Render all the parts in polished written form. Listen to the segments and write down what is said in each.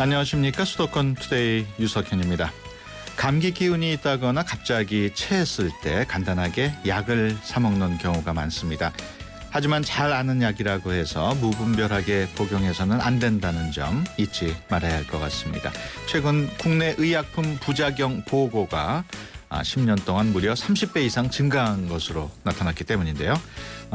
안녕하십니까. 수도권 투데이 유석현입니다. 감기 기운이 있다거나 갑자기 체했을 때 간단하게 약을 사 먹는 경우가 많습니다. 하지만 잘 아는 약이라고 해서 무분별하게 복용해서는 안 된다는 점 잊지 말아야 할 것 같습니다. 최근 국내 의약품 부작용 보고가 10년 동안 무려 30배 이상 증가한 것으로 나타났기 때문인데요.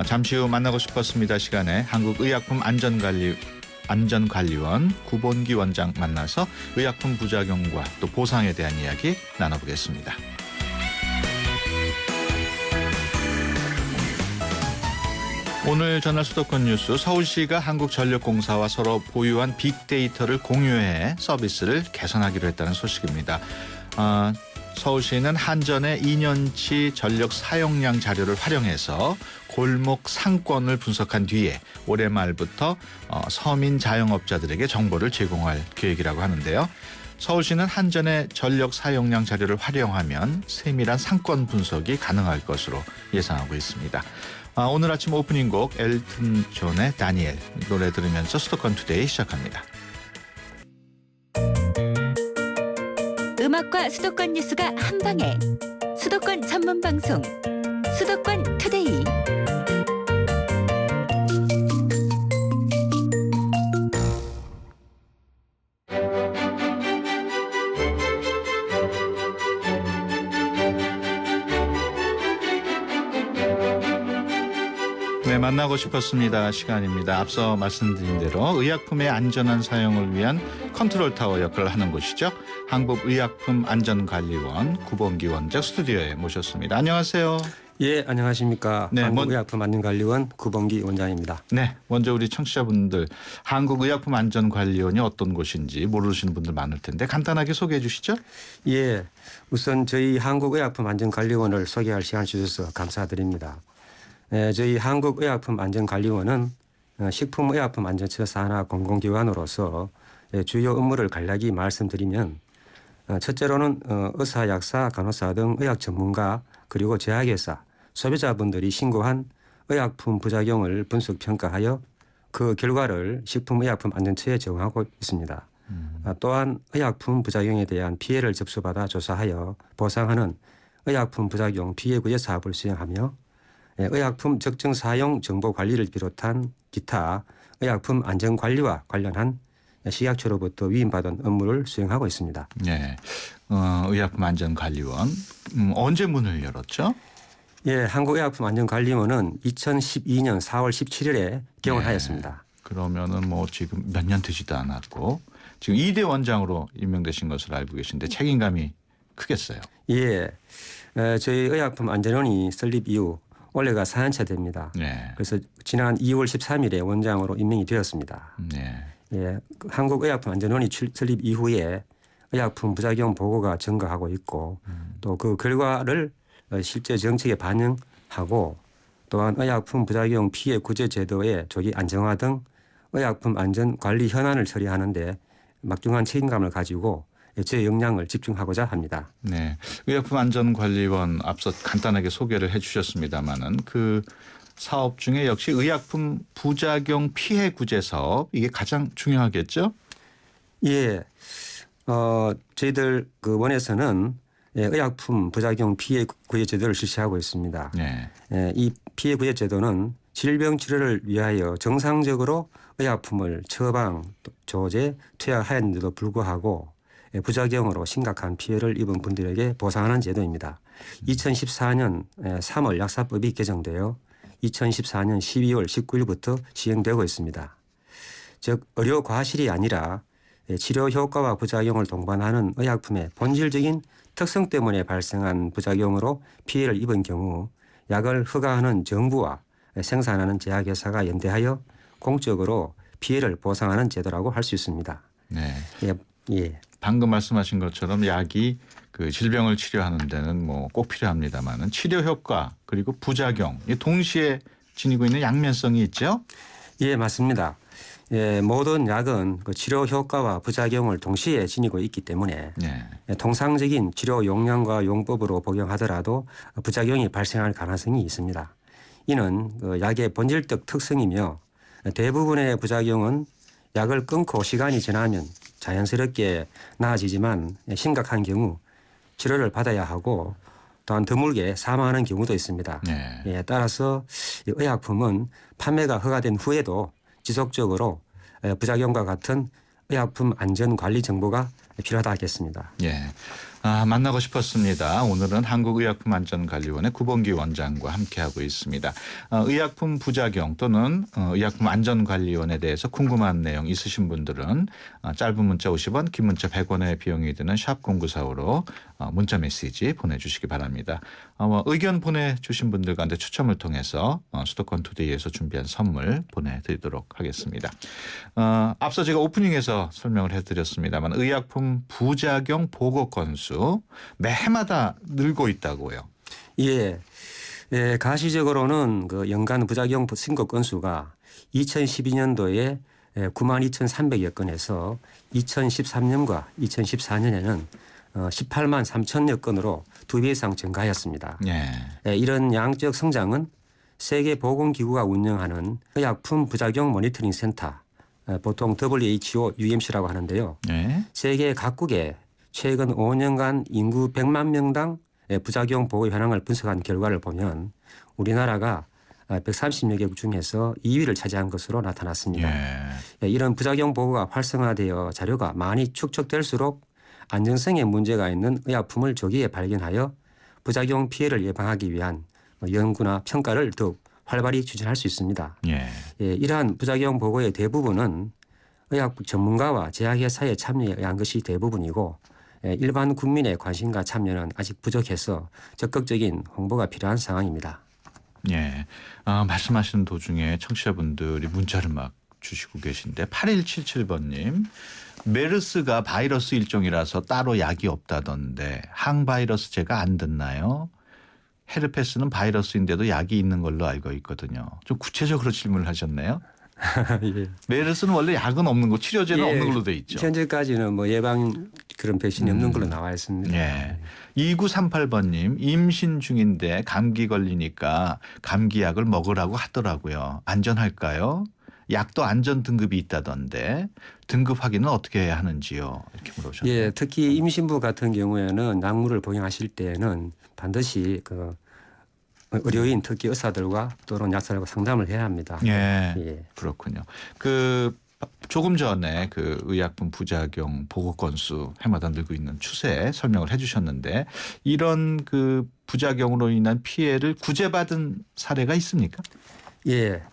잠시 후 만나고 싶었습니다 시간에 한국의약품안전관리원 구본기 원장 만나서 의약품 부작용과 또 보상에 대한 이야기 나눠보겠습니다. 오늘 전할 수도권 뉴스, 서울시가 한국전력공사와 서로 보유한 빅데이터를 공유해 서비스를 개선하기로 했다는 소식입니다. 서울시는 한전의 2년치 전력 사용량 자료를 활용해서 골목 상권을 분석한 뒤에 올해 말부터 서민 자영업자들에게 정보를 제공할 계획이라고 하는데요. 서울시는 한전의 전력 사용량 자료를 활용하면 세밀한 상권 분석이 가능할 것으로 예상하고 있습니다. 오늘 아침 오프닝 곡 엘튼 존의 다니엘 노래 들으면서 수도권 투데이 시작합니다. 음악과 수도권 뉴스가 한방에 수도권 전문 방송 수도권 투데이. 네, 만나고 싶었습니다 시간입니다. 앞서 말씀드린 대로 의약품의 안전한 사용을 위한 컨트롤타워 역할을 하는 곳이죠. 한국의약품안전관리원 구본기 원장 스튜디오에 모셨습니다. 안녕하세요. 예, 안녕하십니까. 네, 한국의약품안전관리원 구본기 원장입니다. 네, 먼저 우리 청취자분들 한국의약품안전관리원이 어떤 곳인지 모르시는 분들 많을 텐데 간단하게 소개해 주시죠. 예, 우선 저희 한국의약품안전관리원을 소개할 시간 주셔서 감사드립니다. 저희 한국의약품안전관리원은 식품의약품안전처 산하 공공기관으로서 주요 업무를 간략히 말씀드리면 첫째로는 의사, 약사, 간호사 등 의학 전문가 그리고 제약회사, 소비자분들이 신고한 의약품 부작용을 분석 평가하여 그 결과를 식품의약품안전처에 제공하고 있습니다. 또한 의약품 부작용에 대한 피해를 접수받아 조사하여 보상하는 의약품 부작용 피해구제 사업을 수행하며 의약품 적정 사용 정보 관리를 비롯한 기타 의약품 안전 관리와 관련한 식약처로부터 위임받은 업무를 수행하고 있습니다. 네, 의약품안전관리원 언제 문을 열었죠? 예, 한국의약품안전관리원은 2012년 4월 17일에 개원하였습니다. 네, 그러면은 뭐 지금 몇 년 되지도 않았고 지금 2대 원장으로 임명되신 것으로 알고 계신데 책임감이 크겠어요. 예, 저희 의약품안전원이 설립 이후 올해가 4년차 됩니다. 네. 그래서 지난 2월 13일에 원장으로 임명이 되었습니다. 네. 예, 한국의약품안전원이 설립 이후에 의약품 부작용 보고가 증가하고 있고 또 그 결과를 실제 정책에 반영하고 또한 의약품 부작용 피해 구제 제도의 조기 안정화 등 의약품 안전 관리 현안을 처리하는 데 막중한 책임감을 가지고 제 역량을 집중하고자 합니다. 네, 의약품안전관리원 앞서 간단하게 소개를 해주셨습니다마는 그 사업 중에 역시 의약품 부작용 피해 구제 사업 이게 가장 중요하겠죠? 예, 저희들 그 원에서는 의약품 부작용 피해 구제 제도를 실시하고 있습니다. 네. 이 피해 구제 제도는 질병 치료를 위하여 정상적으로 의약품을 처방, 조제, 투약하였는데도 불구하고 부작용으로 심각한 피해를 입은 분들에게 보상하는 제도입니다. 2014년 3월 약사법이 개정되어 2014년 12월 19일부터 시행되고 있습니다. 즉 의료 과실이 아니라 치료 효과와 부작용을 동반하는 의약품의 본질적인 특성 때문에 발생한 부작용으로 피해를 입은 경우 약을 허가하는 정부와 생산하는 제약회사가 연대하여 공적으로 피해를 보상하는 제도라고 할 수 있습니다. 네. 예. 방금 말씀하신 것처럼 약이 그 질병을 치료하는 데는 뭐 꼭 필요합니다만은 치료 효과 그리고 부작용 이 동시에 지니고 있는 양면성이 있죠? 예, 맞습니다. 예, 모든 약은 그 치료 효과와 부작용을 동시에 지니고 있기 때문에 네. 통상적인 치료 용량과 용법으로 복용하더라도 부작용이 발생할 가능성이 있습니다. 이는 그 약의 본질적 특성이며 대부분의 부작용은 약을 끊고 시간이 지나면 자연스럽게 나아지지만 심각한 경우 치료를 받아야 하고 또한 드물게 사망하는 경우도 있습니다. 네. 예, 따라서 이 의약품은 판매가 허가된 후에도 지속적으로 부작용과 같은 의약품 안전 관리 정보가 필요하다 하겠습니다. 예. 만나고 싶었습니다. 오늘은 한국의약품안전관리원의 구봉기 원장과 함께하고 있습니다. 의약품 부작용 또는 의약품 안전관리원에 대해서 궁금한 내용 있으신 분들은 짧은 문자 50원, 긴 문자 100원의 비용이 드는 샵 0945로 문자 메시지 보내주시기 바랍니다. 의견 보내주신 분들 가운데 추첨을 통해서 수도권 투데이에서 준비한 선물 보내드리도록 하겠습니다. 앞서 제가 오프닝에서 설명을 해드렸습니다만 의약품 부작용 보고 건수 매해마다 늘고 있다고요. 예, 가시적으로는 그 연간 부작용 신고 건수가 2012년도에 92,300여 건에서 2013년과 2014년에는 18만 3천여 건으로 2배 이상 증가하였습니다. 예. 이런 양적 성장은 세계보건기구가 운영하는 의약품 부작용 모니터링 센터, 보통 WHO UMC라고 하는데요. 예. 세계 각국의 최근 5년간 인구 100만 명당 부작용 보고 현황을 분석한 결과를 보면 우리나라가 130여 개국 중에서 2위를 차지한 것으로 나타났습니다. 예. 이런 부작용 보고가 활성화되어 자료가 많이 축적될수록 안전성에 문제가 있는 의약품을 조기에 발견하여 부작용 피해를 예방하기 위한 연구나 평가를 더욱 활발히 추진할 수 있습니다. 예. 이러한 부작용 보고의 대부분은 의학 전문가와 제약회사의 참여에 의한 것이 대부분이고 일반 국민의 관심과 참여는 아직 부족해서 적극적인 홍보가 필요한 상황입니다. 예. 말씀하시는 도중에 청취자분들이 문자를 막 주시고 계신데 8177번님 메르스가 바이러스 일종이라서 따로 약이 없다던데 항바이러스제가 안 듣나요? 헤르페스는 바이러스인데도 약이 있는 걸로 알고 있거든요. 좀 구체적으로 질문을 하셨네요. 예. 메르스는 원래 약은 없는 거 치료제는 예, 없는 걸로 돼 있죠. 현재까지는 뭐 예방 그런 백신이 없는 걸로 나와 있습니다. 예. 2938번님 임신 중인데 감기 걸리니까 감기약을 먹으라고 하더라고요. 안전할까요? 약도 안전 등급이 있다던데 등급 확인은 어떻게 해야 하는지요? 이렇게 물어보셨네요. 예, 특히 임신부 같은 경우에는 약물을 복용하실 때는 반드시 그 의료인 특히 의사들과 또는 약사들과 상담을 해야 합니다. 예. 그렇군요. 그 조금 전에 그 의약품 부작용 보고 건수 해마다 늘고 있는 추세 설명을 해 주셨는데 이런 그 부작용으로 인한 피해를 구제받은 사례가 있습니까? 예.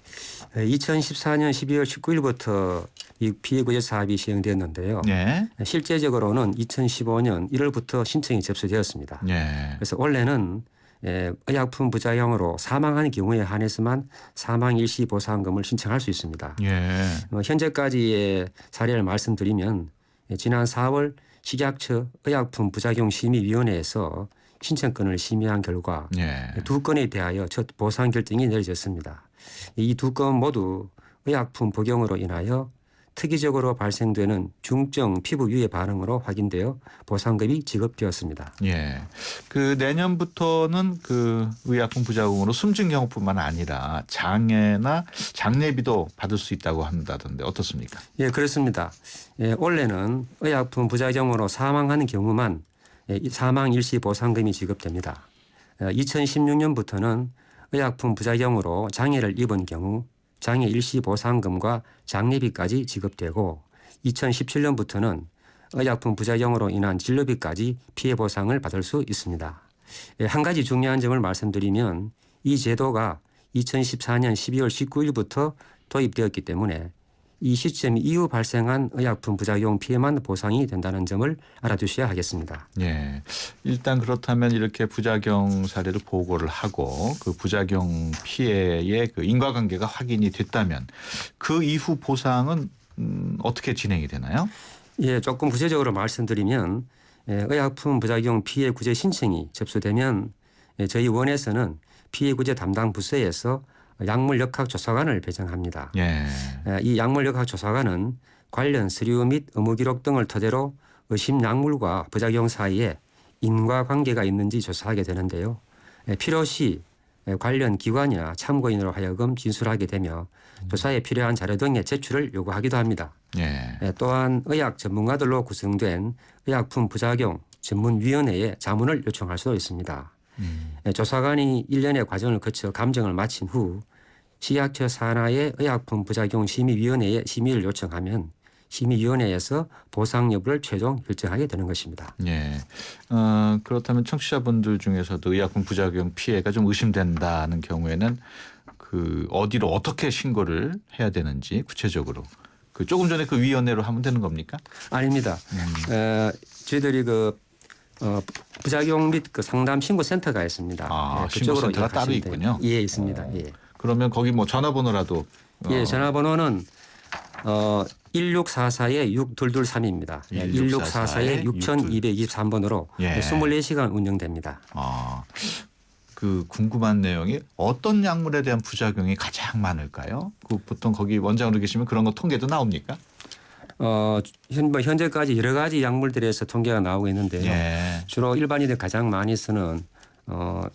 2014년 12월 19일부터 이 피해구제 사업이 시행됐는데요. 예. 실제적으로는 2015년 1월부터 신청이 접수되었습니다. 예. 그래서 원래는 의약품 부작용으로 사망한 경우에 한해서만 사망 일시 보상금을 신청할 수 있습니다. 예. 현재까지의 사례를 말씀드리면 지난 4월 식약처 의약품 부작용 심의위원회에서 신청건을 심의한 결과 예. 2건에 대하여 첫 보상 결정이 내려졌습니다. 이 2건 모두 의약품 복용으로 인하여 특이적으로 발생되는 중증 피부 유해 반응으로 확인되어 보상금이 지급되었습니다. 예. 그 내년부터는 그 의약품 부작용으로 숨진 경우뿐만 아니라 장애나 장례비도 받을 수 있다고 한다던데 어떻습니까? 예, 그렇습니다. 원래는 의약품 부작용으로 사망하는 경우만 사망 일시 보상금이 지급됩니다. 2016년부터는 의약품 부작용으로 장애를 입은 경우 장애 일시 보상금과 장례비까지 지급되고 2017년부터는 의약품 부작용으로 인한 진료비까지 피해 보상을 받을 수 있습니다. 한 가지 중요한 점을 말씀드리면 이 제도가 2014년 12월 19일부터 도입되었기 때문에 이 시점 이후 발생한 의약품 부작용 피해만 보상이 된다는 점을 알아두셔야 하겠습니다. 예. 일단 그렇다면 이렇게 부작용 사례를 보고를 하고 그 부작용 피해의 그 인과관계가 확인이 됐다면 그 이후 보상은 어떻게 진행이 되나요? 예, 조금 구체적으로 말씀드리면 의약품 부작용 피해 구제 신청이 접수되면 저희 원에서는 피해 구제 담당 부서에서 약물 역학 조사관을 배정합니다. 예. 이 약물 역학 조사관은 관련 서류 및 의무 기록 등을 토대로 의심 약물과 부작용 사이에 인과관계가 있는지 조사하게 되는데요. 필요시 관련 기관이나 참고인으로 하여금 진술하게 되며 조사에 필요한 자료 등의 제출을 요구하기도 합니다. 예. 또한 의학 전문가들로 구성된 의약품 부작용 전문위원회에 자문을 요청할 수도 있습니다. 조사관이 일련의 과정을 거쳐 감정을 마친 후 식약처 산하의 의약품 부작용 심의위원회에 심의를 요청하면 심의위원회에서 보상 여부를 최종 결정하게 되는 것입니다. 예. 그렇다면 청취자분들 중에서도 의약품 부작용 피해가 좀 의심된다는 경우에는 그 어디로 어떻게 신고를 해야 되는지 구체적으로 그 조금 전에 그 위원회로 하면 되는 겁니까? 아닙니다. 저희들이 부작용 및 그 상담 신고 센터가 있습니다. 아, 그쪽으로 신고센터가 따로 가시면 있군요. 예, 있습니다. 예. 그러면 거기 뭐 전화번호라도 예, 전화번호는 1644-6223입니다. 1644-6223번으로 예. 24시간 운영됩니다. 그 궁금한 내용이 어떤 약물에 대한 부작용이 가장 많을까요? 그 보통 거기 원장으로 계시면 그런 거 통계도 나옵니까? 현재까지 여러 가지 약물들에서 통계가 나오고 있는데요. 예. 주로 일반인들 가장 많이 쓰는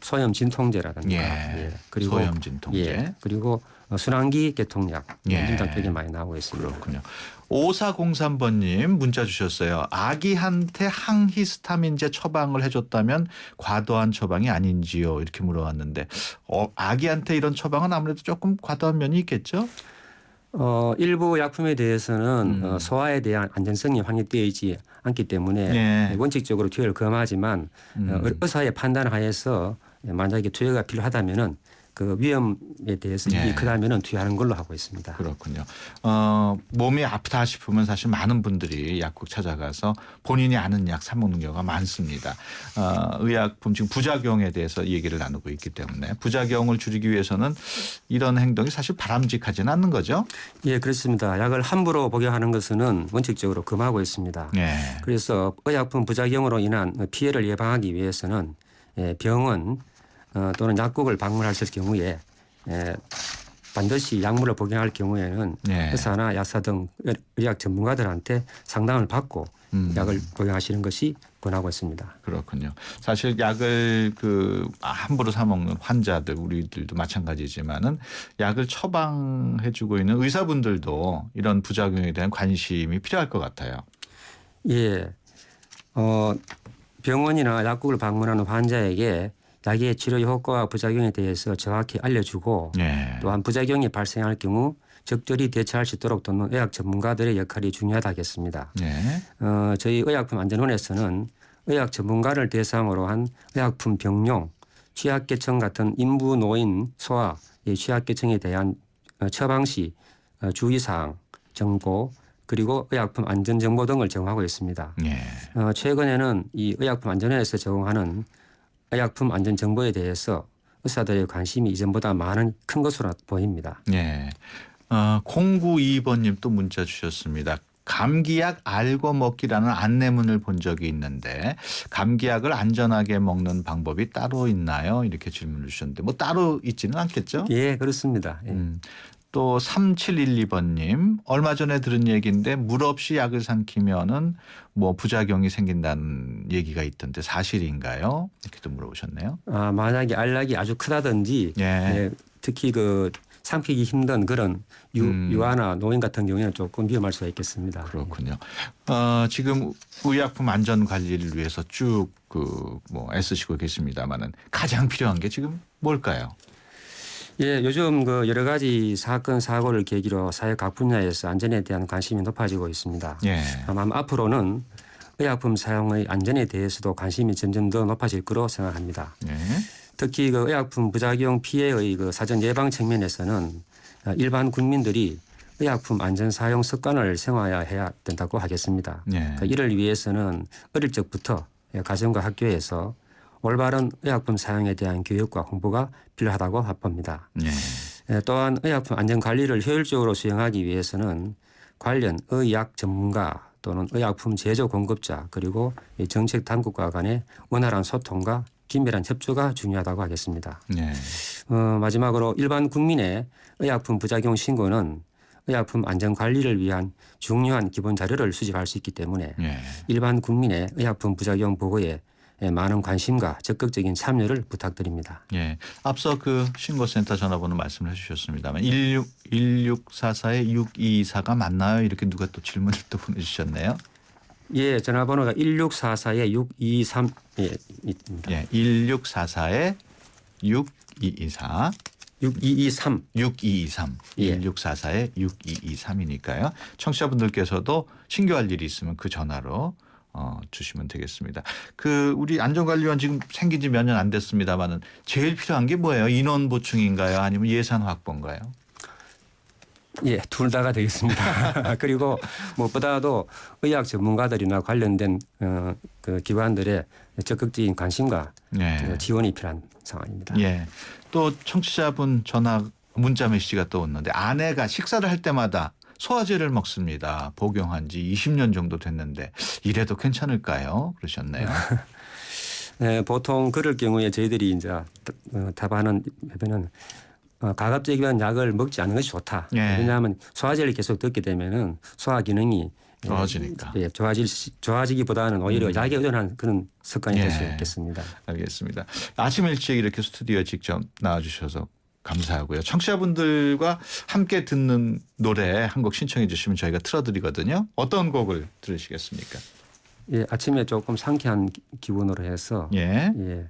소염 진통제라든가 예. 소염 진통제. 그리고 순환기 계통약 예. 이런 쪽이 많이 나오고 있습니다. 그렇군요. 5403번님 문자 주셨어요. 아기한테 항히스타민제 처방을 해줬다면 과도한 처방이 아닌지요? 이렇게 물어봤는데 아기한테 이런 처방은 아무래도 조금 과도한 면이 있겠죠? 일부 약품에 대해서는 소화에 대한 안전성이 확인되어 있지 않기 때문에 예. 원칙적으로 투여를 금하지만 의사의 판단하에서 만약에 투여가 필요하다면은 그 위험에 대해서 예. 이익이 크다면은 투여하는 걸로 하고 있습니다. 그렇군요. 몸이 아프다 싶으면 사실 많은 분들이 약국 찾아가서 본인이 아는 약 사 먹는 경우가 많습니다. 의약품 지금 부작용에 대해서 얘기를 나누고 있기 때문에 부작용을 줄이기 위해서는 이런 행동이 사실 바람직하지는 않는 거죠. 예, 그렇습니다. 약을 함부로 복용하는 것은 원칙적으로 금하고 있습니다. 예. 그래서 의약품 부작용으로 인한 피해를 예방하기 위해서는 병원 또는 약국을 방문하실 경우에 반드시 약물을 복용할 경우에는 예. 의사나 약사 등 의학 전문가들한테 상담을 받고 약을 복용하시는 것이 권하고 있습니다. 그렇군요. 사실 약을 함부로 사 먹는 환자들 우리들도 마찬가지지만은 약을 처방해주고 있는 의사분들도 이런 부작용에 대한 관심이 필요할 것 같아요. 예, 병원이나 약국을 방문하는 환자에게 약의 치료 효과와 부작용에 대해서 정확히 알려주고 예. 또한 부작용이 발생할 경우 적절히 대처할 수 있도록 돕는 의학 전문가들의 역할이 중요하다겠습니다. 예. 저희 의약품안전원에서는 의학 전문가를 대상으로 한 의약품 병용, 취약계층 같은 인부 노인 소아 취약계층에 대한 처방 시 주의사항, 정보 그리고 의약품 안전정보 등을 제공하고 있습니다. 예. 최근에는 이 의약품안전원에서 제공하는 의약품 안전 정보에 대해서 의사들의 관심이 이전보다 큰 것으로 보입니다. 예. 092번님 또 문자 주셨습니다. 감기약 알고 먹기라는 안내문을 본 적이 있는데 감기약을 안전하게 먹는 방법이 따로 있나요? 이렇게 질문을 주셨는데 뭐 따로 있지는 않겠죠? 예, 그렇습니다. 예. 또 3712번님 얼마 전에 들은 얘기인데 물 없이 약을 삼키면은 뭐 부작용이 생긴다는 얘기가 있던데 사실인가요? 이렇게 또 물어보셨네요. 만약에 알약이 아주 크다든지 예. 특히 삼키기 힘든 그런 유아나 노인 같은 경우에는 조금 위험할 수가 있겠습니다. 그렇군요. 지금 의약품 안전 관리를 위해서 쭉 애쓰시고 계십니다만은 가장 필요한 게 지금 뭘까요? 예, 요즘 여러 가지 사건 사고를 계기로 사회 각 분야에서 안전에 대한 관심이 높아지고 있습니다. 예. 아마 앞으로는 의약품 사용의 안전에 대해서도 관심이 점점 더 높아질 거로 생각합니다. 예. 특히 의약품 부작용 피해의 사전 예방 측면에서는 일반 국민들이 의약품 안전 사용 습관을 생활화해야 된다고 하겠습니다. 예. 이를 위해서는 어릴 적부터 가정과 학교에서 올바른 의약품 사용에 대한 교육과 홍보가 필요하다고 봅니다. 예. 또한 의약품 안전 관리를 효율적으로 수행하기 위해서는 관련 의약 전문가 또는 의약품 제조 공급자 그리고 정책 당국과 간의 원활한 소통과 긴밀한 협조가 중요하다고 하겠습니다. 예. 마지막으로 일반 국민의 의약품 부작용 신고는 의약품 안전 관리를 위한 중요한 기본 자료를 수집할 수 있기 때문에 예. 일반 국민의 의약품 부작용 보고에 많은 관심과 적극적인 참여를 부탁드립니다. 예. 앞서 그 신고센터 전화번호 말씀을 해주셨습니다만 1644-6224가 맞나요? 이렇게 누가 또 질문을 또 보내주셨네요. 예, 전화번호가 1644-623 입니다. 예. 1644-6224 6223 6223 예. 1644-6223이니까요. 청취자분들께서도 신고할 일이 있으면 그 전화로 주시면 되겠습니다. 그 우리 안전관리원 지금 생긴 지 몇 년 안 됐습니다만은 제일 필요한 게 뭐예요? 인원 보충인가요? 아니면 예산 확보인가요? 예, 둘 다가 되겠습니다. 그리고 무엇보다도 의학 전문가들이나 관련된 그 기관들의 적극적인 관심과 예. 지원이 필요한 상황입니다. 예. 또 청취자분 전화 문자 메시지가 또 왔는데 아내가 식사를 할 때마다 소화제를 먹습니다. 복용한 지 20년 정도 됐는데 이래도 괜찮을까요? 그러셨네요. 네, 보통 그럴 경우에 저희들이 이제 답하는 답변은 가급적이면 약을 먹지 않는 것이 좋다. 예. 왜냐하면 소화제를 계속 듣게 되면은 소화 기능이 좋아지니까. 예, 좋아지기보다는 오히려 약에 의존한 그런 습관이 될 수 예. 있겠습니다. 알겠습니다. 아침 일찍 이렇게 스튜디오에 직접 나와주셔서 감사하고요. 청취자분들과 함께 듣는 노래 한 곡 신청해 주시면 저희가 틀어드리거든요. 어떤 곡을 들으시겠습니까? 예, 아침에 조금 상쾌한 기분으로 해서 예. 예,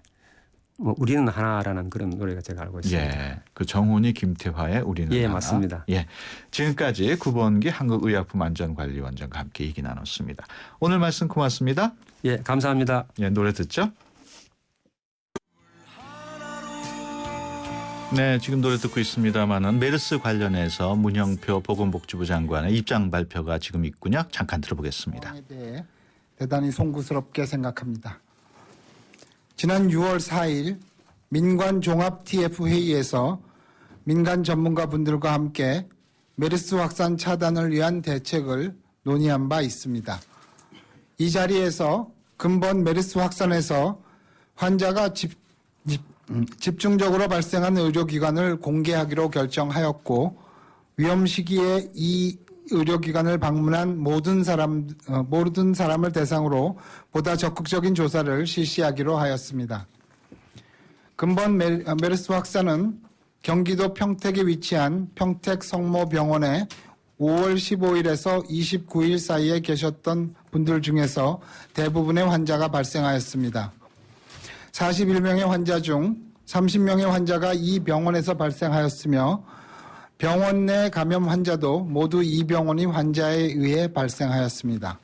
뭐 우리는 하나라는 그런 노래가 제가 알고 있습니다. 예. 그 정훈이 김태화의 우리는 예, 하나. 맞습니다. 예. 지금까지 9번기 한국의약품안전관리원장 함께 얘기 나눴습니다. 오늘 말씀 고맙습니다. 예, 감사합니다. 예, 노래 듣죠? 네, 지금 노래 듣고 있습니다만은 메르스 관련해서 문영표 보건복지부 장관의 입장 발표가 지금 있군요. 잠깐 들어보겠습니다. 상황에 대해 대단히 송구스럽게 생각합니다. 지난 6월 4일 민관 종합 TF 회의에서 민간 전문가분들과 함께 메르스 확산 차단을 위한 대책을 논의한 바 있습니다. 이 자리에서 근본 메르스 확산에서 환자가 집중적으로 발생한 의료기관을 공개하기로 결정하였고 위험 시기에 이 의료기관을 방문한 모든 사람을 대상으로 보다 적극적인 조사를 실시하기로 하였습니다. 근본 메르스 확산은 경기도 평택에 위치한 평택성모병원에 5월 15일에서 29일 사이에 계셨던 분들 중에서 대부분의 환자가 발생하였습니다. 41명의 환자 중 30명의 환자가 이 병원에서 발생하였으며 병원 내 감염 환자도 모두 이 병원이 환자에 의해 발생하였습니다.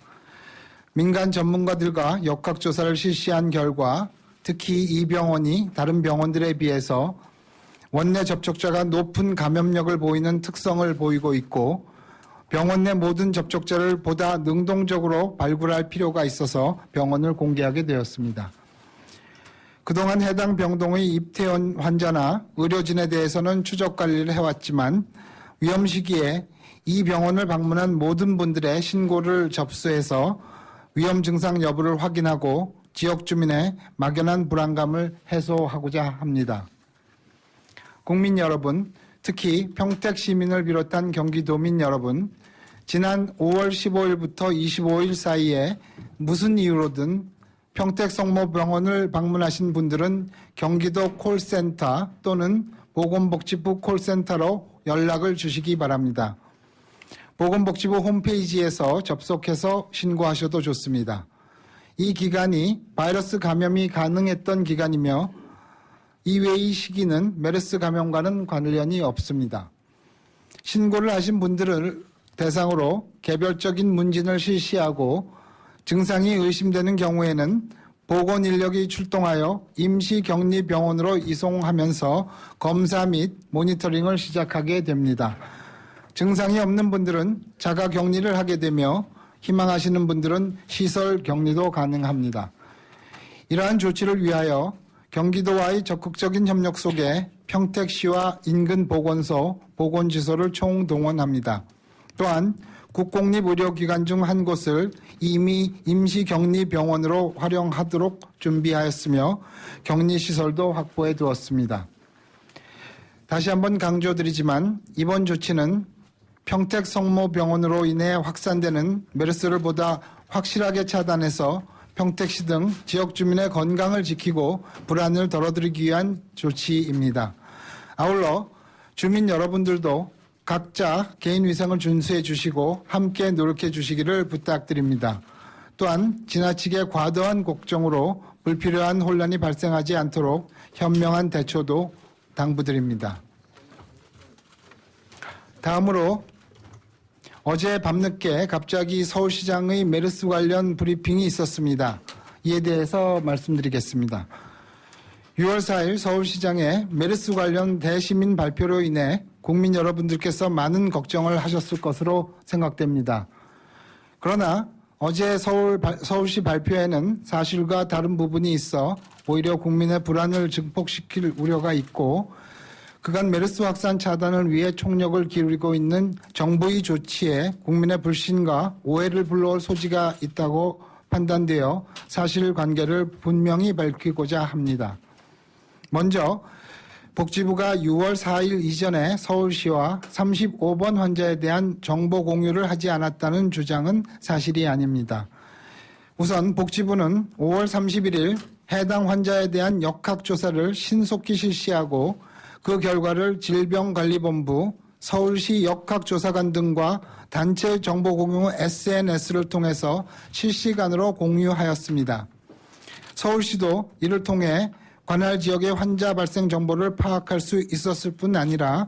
민간 전문가들과 역학조사를 실시한 결과 특히 이 병원이 다른 병원들에 비해서 원내 접촉자가 높은 감염력을 보이는 특성을 보이고 있고 병원 내 모든 접촉자를 보다 능동적으로 발굴할 필요가 있어서 병원을 공개하게 되었습니다. 그동안 해당 병동의 입퇴원 환자나 의료진에 대해서는 추적 관리를 해왔지만 위험 시기에 이 병원을 방문한 모든 분들의 신고를 접수해서 위험 증상 여부를 확인하고 지역 주민의 막연한 불안감을 해소하고자 합니다. 국민 여러분, 특히 평택 시민을 비롯한 경기도민 여러분, 지난 5월 15일부터 25일 사이에 무슨 이유로든 평택성모병원을 방문하신 분들은 경기도 콜센터 또는 보건복지부 콜센터로 연락을 주시기 바랍니다. 보건복지부 홈페이지에서 접속해서 신고하셔도 좋습니다. 이 기간이 바이러스 감염이 가능했던 기간이며 이외의 시기는 메르스 감염과는 관련이 없습니다. 신고를 하신 분들을 대상으로 개별적인 문진을 실시하고 증상이 의심되는 경우에는 보건 인력이 출동하여 임시격리병원으로 이송하면서 검사 및 모니터링을 시작하게 됩니다. 증상이 없는 분들은 자가격리를 하게 되며 희망하시는 분들은 시설 격리도 가능합니다. 이러한 조치를 위하여 경기도와의 적극적인 협력 속에 평택시와 인근 보건소, 보건지소를 총동원합니다. 또한 국공립의료기관 중 한 곳을 이미 임시격리병원으로 활용하도록 준비하였으며 격리시설도 확보해 두었습니다. 다시 한번 강조드리지만 이번 조치는 평택성모병원으로 인해 확산되는 메르스를 보다 확실하게 차단해서 평택시 등 지역 주민의 건강을 지키고 불안을 덜어드리기 위한 조치입니다. 아울러 주민 여러분들도 각자 개인 위생을 준수해 주시고 함께 노력해 주시기를 부탁드립니다. 또한 지나치게 과도한 걱정으로 불필요한 혼란이 발생하지 않도록 현명한 대처도 당부드립니다. 다음으로 어제 밤늦게 갑자기 서울시장의 메르스 관련 브리핑이 있었습니다. 이에 대해서 말씀드리겠습니다. 6월 4일 서울시장의 메르스 관련 대시민 발표로 인해 국민 여러분들께서 많은 걱정을 하셨을 것으로 생각됩니다. 그러나 어제 서울시 발표에는 사실과 다른 부분이 있어 오히려 국민의 불안을 증폭시킬 우려가 있고 그간 메르스 확산 차단을 위해 총력을 기울이고 있는 정부의 조치에 국민의 불신과 오해를 불러올 소지가 있다고 판단되어 사실관계를 분명히 밝히고자 합니다. 먼저 복지부가 6월 4일 이전에 서울시와 35번 환자에 대한 정보 공유를 하지 않았다는 주장은 사실이 아닙니다. 우선 복지부는 5월 31일 해당 환자에 대한 역학조사를 신속히 실시하고 그 결과를 질병관리본부, 서울시 역학조사관 등과 단체 정보공유 SNS를 통해서 실시간으로 공유하였습니다. 서울시도 이를 통해 관할 지역의 환자 발생 정보를 파악할 수 있었을 뿐 아니라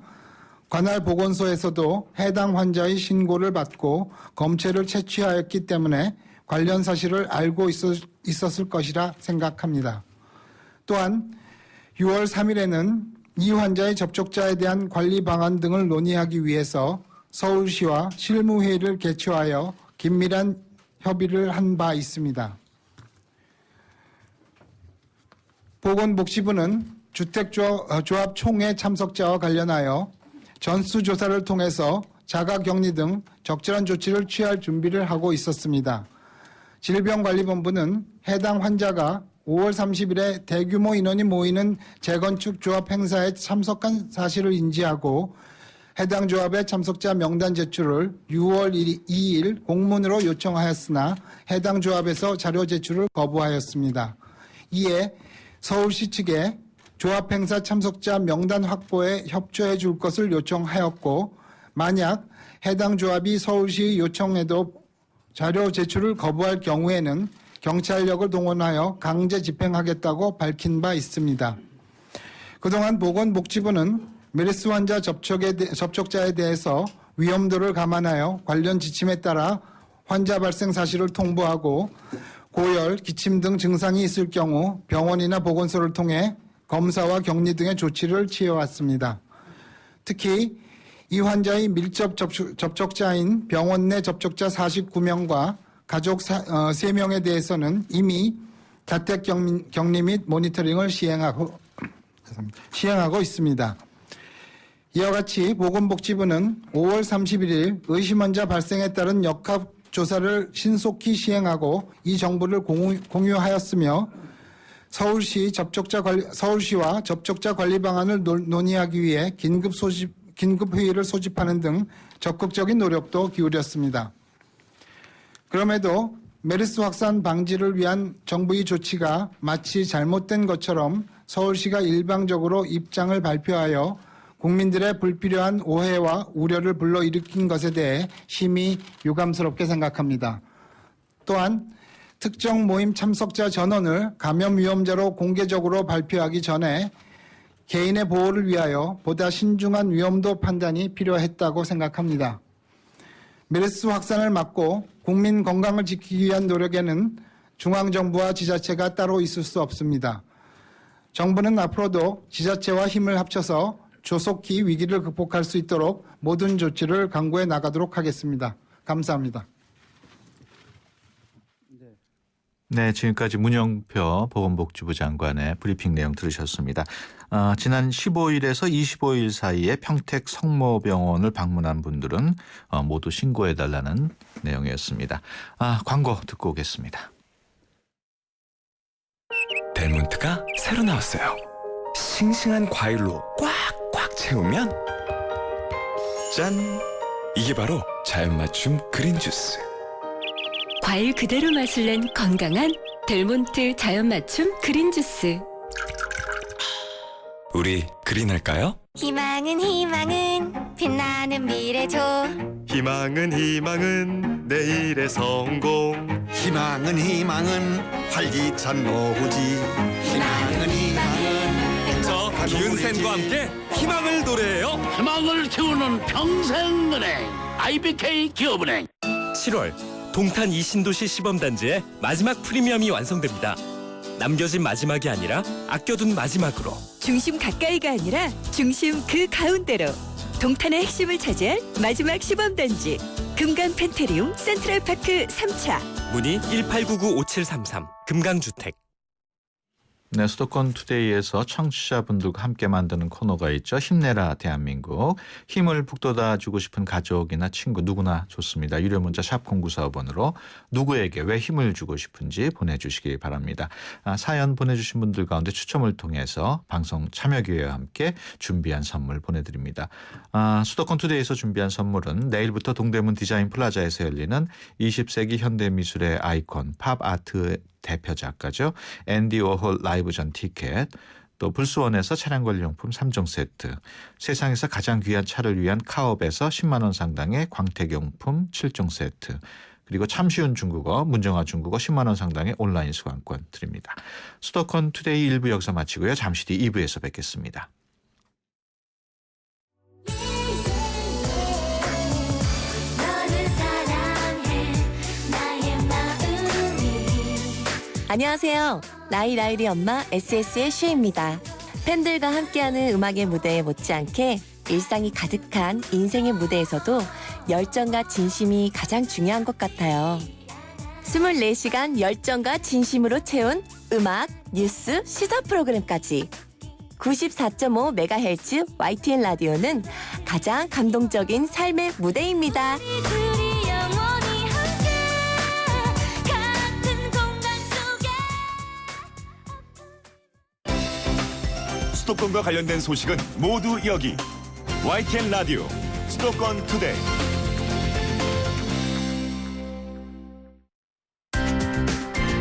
관할 보건소에서도 해당 환자의 신고를 받고 검체를 채취하였기 때문에 관련 사실을 알고 있었을 것이라 생각합니다. 또한 6월 3일에는 이 환자의 접촉자에 대한 관리 방안 등을 논의하기 위해서 서울시와 실무회의를 개최하여 긴밀한 협의를 한 바 있습니다. 보건복지부는 주택조합 총회 참석자와 관련하여 전수조사를 통해서 자가격리 등 적절한 조치를 취할 준비를 하고 있었습니다. 질병관리본부는 해당 환자가 5월 30일에 대규모 인원이 모이는 재건축 조합 행사에 참석한 사실을 인지하고 해당 조합의 참석자 명단 제출을 6월 2일 공문으로 요청하였으나 해당 조합에서 자료 제출을 거부하였습니다. 이에 서울시 측에 조합 행사 참석자 명단 확보에 협조해 줄 것을 요청하였고 만약 해당 조합이 서울시 요청에도 자료 제출을 거부할 경우에는 경찰력을 동원하여 강제 집행하겠다고 밝힌 바 있습니다. 그동안 보건복지부는 메르스 환자 접촉자에 대해서 위험도를 감안하여 관련 지침에 따라 환자 발생 사실을 통보하고 고열, 기침 등 증상이 있을 경우 병원이나 보건소를 통해 검사와 격리 등의 조치를 취해왔습니다. 특히 이 환자의 밀접 접촉자인 병원 내 접촉자 49명과 가족 3명에 대해서는 이미 자택 격리 및 모니터링을 시행하고 있습니다. 이와 같이 보건복지부는 5월 31일 의심 환자 발생에 따른 역학조사를 신속히 시행하고 이 정보를 공유하였으며 서울시와 접촉자 관리 방안을 논의하기 위해 긴급회의를 소집하는 등 적극적인 노력도 기울였습니다. 그럼에도 메르스 확산 방지를 위한 정부의 조치가 마치 잘못된 것처럼 서울시가 일방적으로 입장을 발표하여 국민들의 불필요한 오해와 우려를 불러일으킨 것에 대해 심히 유감스럽게 생각합니다. 또한 특정 모임 참석자 전원을 감염 위험자로 공개적으로 발표하기 전에 개인의 보호를 위하여 보다 신중한 위험도 판단이 필요했다고 생각합니다. 메르스 확산을 막고 국민 건강을 지키기 위한 노력에는 중앙정부와 지자체가 따로 있을 수 없습니다. 정부는 앞으로도 지자체와 힘을 합쳐서 조속히 위기를 극복할 수 있도록 모든 조치를 강구해 나가도록 하겠습니다. 감사합니다. 네, 지금까지 문영표 보건복지부 장관의 브리핑 내용 들으셨습니다. 지난 15일에서 25일 사이에 평택 성모병원을 방문한 분들은 모두 신고해달라는 내용이었습니다. 광고 듣고 오겠습니다. 델몬트가 새로 나왔어요. 싱싱한 과일로 꽉꽉 채우면 짠! 이게 바로 자연 맞춤 그린 주스. 과일 그대로 맛을 낸 건강한 델몬트 자연 맞춤 그린 주스. 우리 그린할까요? 희망은 빛나는 미래죠. 희망은 내일의 성공. 희망은 활기찬 노후지. 희망은 저 기은센과 함께 희망을 노래해요. 희망을 키우는 평생은행 IBK 기업은행. 7월 동탄 이신도시 시범단지의 마지막 프리미엄이 완성됩니다. 남겨진 마지막이 아니라 아껴둔 마지막으로. 중심 가까이가 아니라 중심 그 가운데로. 동탄의 핵심을 차지할 마지막 시범단지. 금강 펜테리움 센트럴파크 3차. 문의 1899-5733 금강주택. 네, 수도권 투데이에서 청취자분들과 함께 만드는 코너가 있죠. 힘내라 대한민국. 힘을 북돋아 주고 싶은 가족이나 친구 누구나 좋습니다. 유료 문자 샵 0945번으로 누구에게 왜 힘을 주고 싶은지 보내주시기 바랍니다. 사연 보내주신 분들 가운데 추첨을 통해서 방송 참여 기회와 함께 준비한 선물 보내드립니다. 수도권 투데이에서 준비한 선물은 내일부터 동대문 디자인 플라자에서 열리는 20세기 현대미술의 아이콘 팝 아트 대표 작가죠. 앤디 워홀 라이브전 티켓, 또 불수원에서 차량 관리용품 3종 세트, 세상에서 가장 귀한 차를 위한 카업에서 10만 원 상당의 광택용품 7종 세트, 그리고 참 쉬운 중국어, 문정아 중국어 10만 원 상당의 온라인 수강권 드립니다. 수도권 투데이 1부 여기서 마치고요. 잠시 뒤 2부에서 뵙겠습니다. 안녕하세요. 라이라이리 엄마 SS의 쉬입니다. 팬들과 함께하는 음악의 무대에 못지않게 일상이 가득한 인생의 무대에서도 열정과 진심이 가장 중요한 것 같아요. 24시간 열정과 진심으로 채운 음악, 뉴스, 시사 프로그램까지 94.5MHz YTN 라디오는 가장 감동적인 삶의 무대입니다. 수도권과 관련된 소식은 모두 여기. YTN 라디오 수도권 투데이.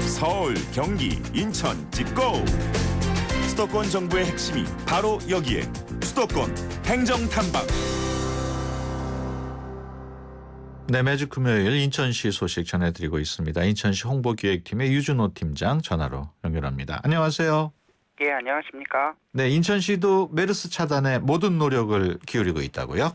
서울, 경기, 인천 찍고. 수도권 정부의 핵심이 바로 여기에. 수도권 행정탐방. 네, 매주 금요일 인천시 소식 전해드리고 있습니다. 인천시 홍보기획팀의 유준호 팀장 전화로 연결합니다. 안녕하세요. 예, 안녕하십니까. 네, 인천시도 메르스 차단에 모든 노력을 기울이고 있다고요?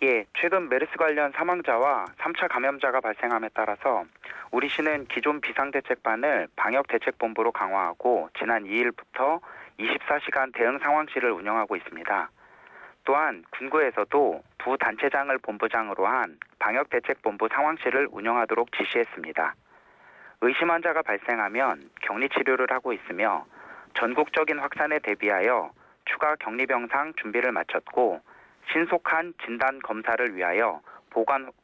예, 최근 메르스 관련 사망자와 3차 감염자가 발생함에 따라서 우리 시는 기존 비상대책반을 방역대책본부로 강화하고 지난 2일부터 24시간 대응 상황실을 운영하고 있습니다. 또한 군구에서도 부단체장을 본부장으로 한 방역대책본부 상황실을 운영하도록 지시했습니다. 의심 환자가 발생하면 격리치료를 하고 있으며 전국적인 확산에 대비하여 추가 격리병상 준비를 마쳤고 신속한 진단 검사를 위하여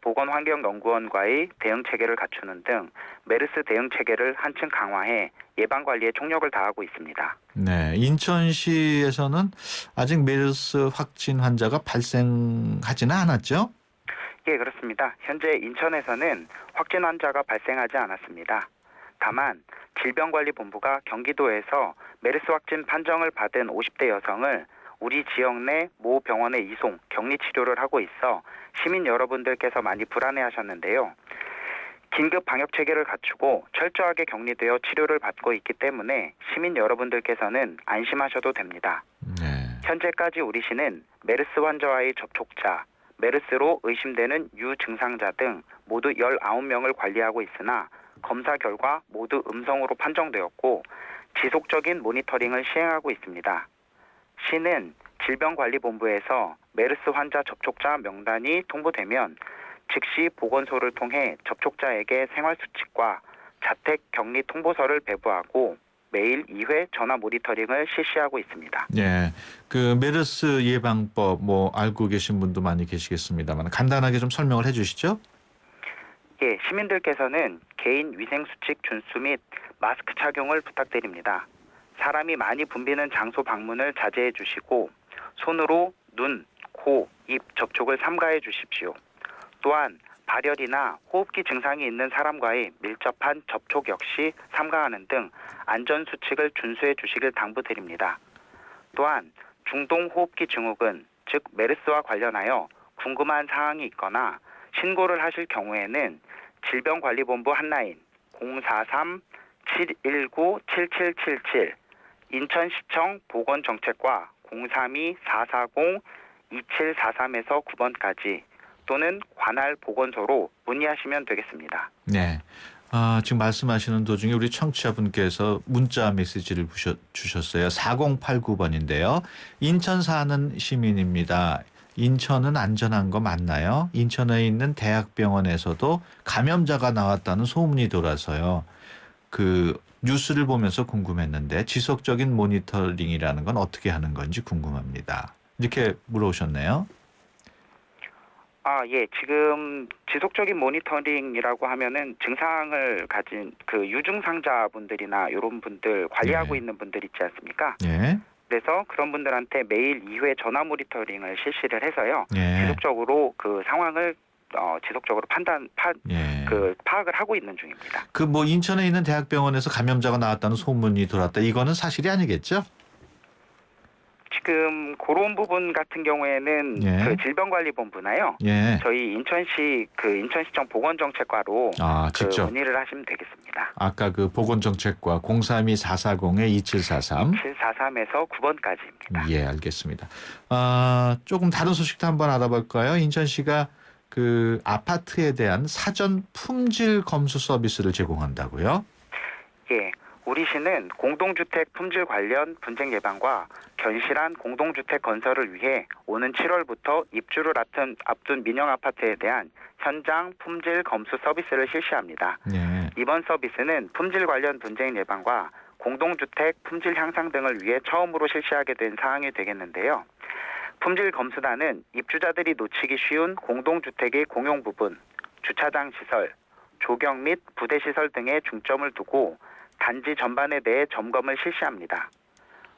보건환경연구원과의 대응 체계를 갖추는 등 메르스 대응 체계를 한층 강화해 예방관리에 총력을 다하고 있습니다. 네, 인천시에서는 아직 메르스 확진 환자가 발생하지는 않았죠? 예, 그렇습니다. 현재 인천에서는 확진 환자가 발생하지 않았습니다. 다만 질병관리본부가 경기도에서 메르스 확진 판정을 받은 50대 여성을 우리 지역 내 모 병원에 이송, 격리치료를 하고 있어 시민 여러분들께서 많이 불안해하셨는데요. 긴급 방역체계를 갖추고 철저하게 격리되어 치료를 받고 있기 때문에 시민 여러분들께서는 안심하셔도 됩니다. 네. 현재까지 우리 시는 메르스 환자와의 접촉자, 메르스로 의심되는 유증상자 등 모두 19명을 관리하고 있으나 검사 결과 모두 음성으로 판정되었고 지속적인 모니터링을 시행하고 있습니다. 시는 질병관리본부에서 메르스 환자 접촉자 명단이 통보되면 즉시 보건소를 통해 접촉자에게 생활수칙과 자택격리 통보서를 배부하고 매일 2회 전화 모니터링을 실시하고 있습니다. 네, 그 메르스 예방법 알고 계신 분도 많이 계시겠습니다만 간단하게 좀 설명을 해주시죠. 예, 시민들께서는 개인 위생수칙 준수 및 마스크 착용을 부탁드립니다. 사람이 많이 붐비는 장소 방문을 자제해 주시고 손으로 눈, 코, 입 접촉을 삼가해 주십시오. 또한 발열이나 호흡기 증상이 있는 사람과의 밀접한 접촉 역시 삼가하는 등 안전 수칙을 준수해 주시길 당부드립니다. 또한 중동 호흡기 증후군, 즉 메르스와 관련하여 궁금한 사항이 있거나 신고를 하실 경우에는 질병관리본부 한라인 043-719-7777, 인천시청 보건정책과 032-440-2743에서 9번까지 또는 관할 보건소로 문의하시면 되겠습니다. 네. 지금 말씀하시는 도중에 우리 청취자분께서 문자 메시지를 주셨어요. 4089번인데요. 인천 사는 시민입니다. 인천은 안전한 거 맞나요? 인천에 있는 대학병원에서도 감염자가 나왔다는 소문이 돌아서요. 그 뉴스를 보면서 궁금했는데 지속적인 모니터링이라는 건 어떻게 하는 건지 궁금합니다. 이렇게 물어오셨네요. 예. 지금 지속적인 모니터링이라고 하면은 증상을 가진 그 유증상자분들이나 이런 분들 관리하고 네. 있는 분들 있지 않습니까? 예. 그래서 그런 분들한테 매일 2회 전화 모니터링을 실시를 해서요. 예. 지속적으로 그 상황을 지속적으로 예. 파악을 하고 있는 중입니다. 그 뭐 인천에 있는 대학병원에서 감염자가 나왔다는 소문이 돌았다. 이거는 사실이 아니겠죠? 지금 그런 부분 같은 경우에는 예. 그 질병관리본부나요. 예. 저희 인천시청 보건정책과로 직접. 문의를 하시면 되겠습니다. 아까 그 보건정책과 032-440-2743. 743에서 9번까지입니다. 예, 알겠습니다. 조금 다른 소식도 한번 알아볼까요? 인천시가 그 아파트에 대한 사전 품질 검수 서비스를 제공한다고요? 예. 우리 시는 공동주택 품질 관련 분쟁 예방과 견실한 공동주택 건설을 위해 오는 7월부터 입주를 앞둔 민영 아파트에 대한 현장 품질 검수 서비스를 실시합니다. 예. 이번 서비스는 품질 관련 분쟁 예방과 공동주택 품질 향상 등을 위해 처음으로 실시하게 된 사항이 되겠는데요. 품질 검수단은 입주자들이 놓치기 쉬운 공동주택의 공용 부분, 주차장 시설, 조경 및 부대 시설 등에 중점을 두고 단지 전반에 대해 점검을 실시합니다.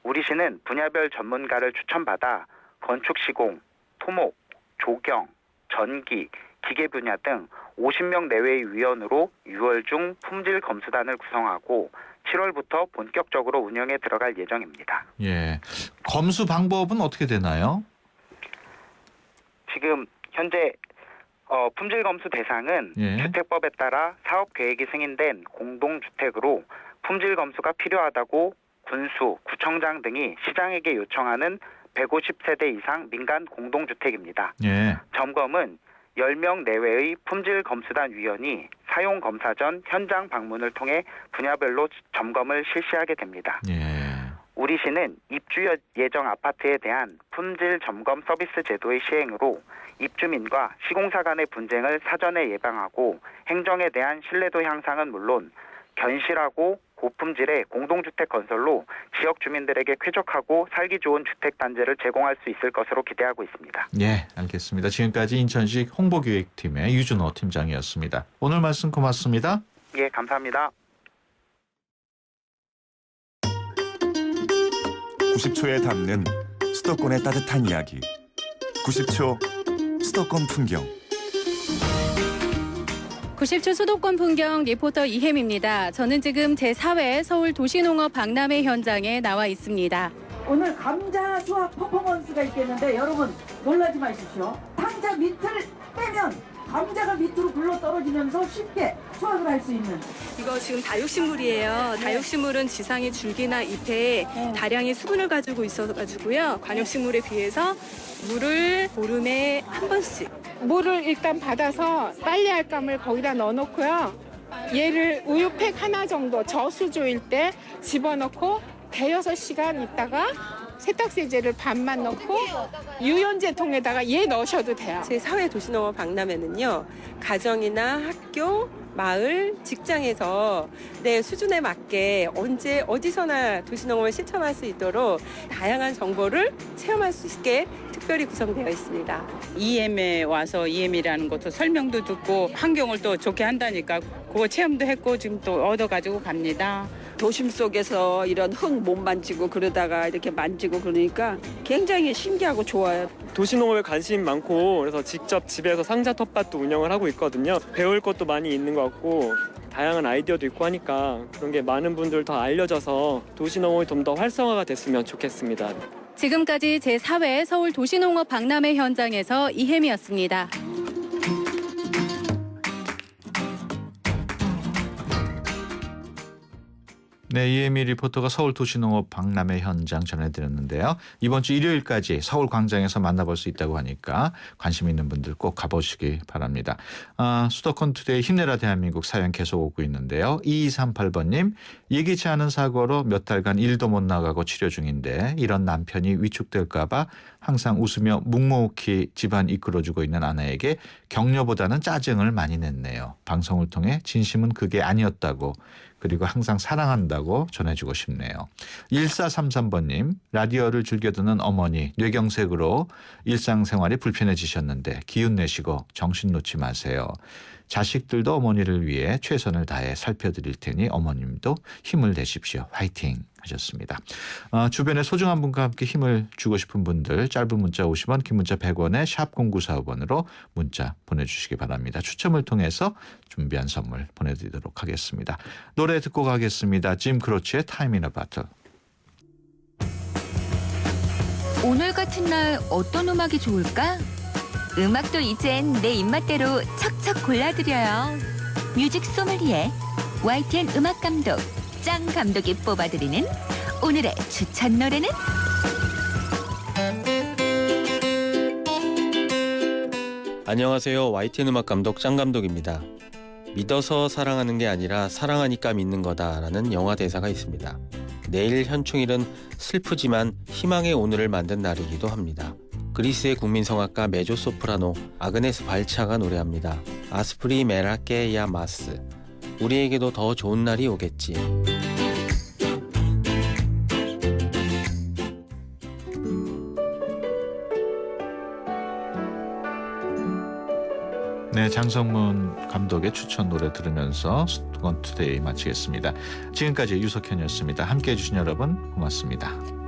우리 시는 분야별 전문가를 추천받아 건축 시공, 토목, 조경, 전기, 기계 분야 등 50명 내외의 위원으로 6월 중 품질 검수단을 구성하고 7월부터 본격적으로 운영에 들어갈 예정입니다. 예. 검수 방법은 어떻게 되나요? 지금 현재 품질 검수 대상은 예. 주택법에 따라 사업 계획이 승인된 공동주택으로 품질 검수가 필요하다고 군수, 구청장 등이 시장에게 요청하는 150세대 이상 민간 공동주택입니다. 예. 점검은 10명 내외의 품질 검수단 위원이 사용 검사 전 현장 방문을 통해 분야별로 점검을 실시하게 됩니다. 예. 우리 시는 입주 예정 아파트에 대한 품질 점검 서비스 제도의 시행으로 입주민과 시공사 간의 분쟁을 사전에 예방하고 행정에 대한 신뢰도 향상은 물론 견실하고 고품질의 공동주택 건설로 지역 주민들에게 쾌적하고 살기 좋은 주택단지를 제공할 수 있을 것으로 기대하고 있습니다. 예, 알겠습니다. 지금까지 인천시 홍보기획팀의 유준호 팀장이었습니다. 오늘 말씀 고맙습니다. 예, 감사합니다. 90초에 담는 수도권의 따뜻한 이야기. 90초 수도권 풍경. 90초 수도권 풍경 리포터 이혜미입니다. 저는 지금 제4회 서울 도시농업 박람회 현장에 나와 있습니다. 오늘 감자 수확 퍼포먼스가 있겠는데 여러분 놀라지 마십시오. 상자 밑을 빼면 감자가 밑으로 굴러 떨어지면서 쉽게 수확을 할 수 있는. 이거 지금 다육식물이에요. 다육식물은 지상의 줄기나 잎에 다량의 수분을 가지고 있어가지고요. 관엽식물에 비해서 물을 보름에 한 번씩. 물을 일단 받아서 빨래할감을 거기다 넣어놓고요. 얘를 우유팩 하나 정도 저수조일 때 집어넣고 대여섯 시간 있다가 세탁세제를 반만 넣고 유연제통에다가 얘 넣으셔도 돼요. 제4회 도시농업 박람회는요. 가정이나 학교, 마을, 직장에서 내 수준에 맞게 언제 어디서나 도시농업을 실천할 수 있도록 다양한 정보를 체험할 수 있게 특별히 구성되어 있습니다. EM에 와서 EM이라는 것도 설명도 듣고 환경을 또 좋게 한다니까 그거 체험도 했고 지금 또 얻어가지고 갑니다. 도심 속에서 이런 흙 못 만지고 그러다가 이렇게 만지고 그러니까 굉장히 신기하고 좋아요. 도시농업에 관심이 많고 그래서 직접 집에서 상자 텃밭도 운영을 하고 있거든요. 배울 것도 많이 있는 것 같고 다양한 아이디어도 있고 하니까 그런 게 많은 분들 더 알려져서 도시농업이 좀 더 활성화가 됐으면 좋겠습니다. 지금까지 제4회 서울 도시농업 박람회 현장에서 이혜미였습니다. 네, 이혜미 리포터가 서울 도시농업 박람회 현장 전해드렸는데요. 이번 주 일요일까지 서울 광장에서 만나볼 수 있다고 하니까 관심 있는 분들 꼭 가보시기 바랍니다. 수도권 투데이 힘내라 대한민국 사연 계속 오고 있는데요. 2238번님, 예기치 않은 사고로 몇 달간 일도 못 나가고 치료 중인데 이런 남편이 위축될까 봐 항상 웃으며 묵묵히 집안 이끌어주고 있는 아내에게 격려보다는 짜증을 많이 냈네요. 방송을 통해 진심은 그게 아니었다고, 그리고 항상 사랑한다고 전해주고 싶네요. 1433번님, 라디오를 즐겨 듣는 어머니 뇌경색으로 일상생활이 불편해지셨는데 기운 내시고 정신 놓지 마세요. 자식들도 어머니를 위해 최선을 다해 살펴드릴 테니 어머님도 힘을 내십시오. 화이팅 하셨습니다. 주변에 소중한 분과 함께 힘을 주고 싶은 분들 짧은 문자 50원, 긴 문자 100원에 샵 0945번으로 문자 보내주시기 바랍니다. 추첨을 통해서 준비한 선물 보내드리도록 하겠습니다. 노래 듣고 가겠습니다. 짐 크로치의 Time in a Bottle. 오늘 같은 날 어떤 음악이 좋을까? 음악도 이젠 내 입맛대로 척척 골라드려요. 뮤직 소믈리에 YTN 음악 감독 짱 감독이 뽑아드리는 오늘의 추천 노래는? 안녕하세요. YTN 음악 감독 짱 감독입니다. 믿어서 사랑하는 게 아니라 사랑하니까 믿는 거다라는 영화 대사가 있습니다. 내일 현충일은 슬프지만 희망의 오늘을 만든 날이기도 합니다. 그리스의 국민성악가 메조소프라노 아그네스 발차가 노래합니다. 아스프리 메라케야 마스. 우리에게도 더 좋은 날이 오겠지. 네, 장성문 감독의 추천 노래 들으면서 수도권 투데이 마치겠습니다. 지금까지 유석현이었습니다. 함께해 주신 여러분 고맙습니다.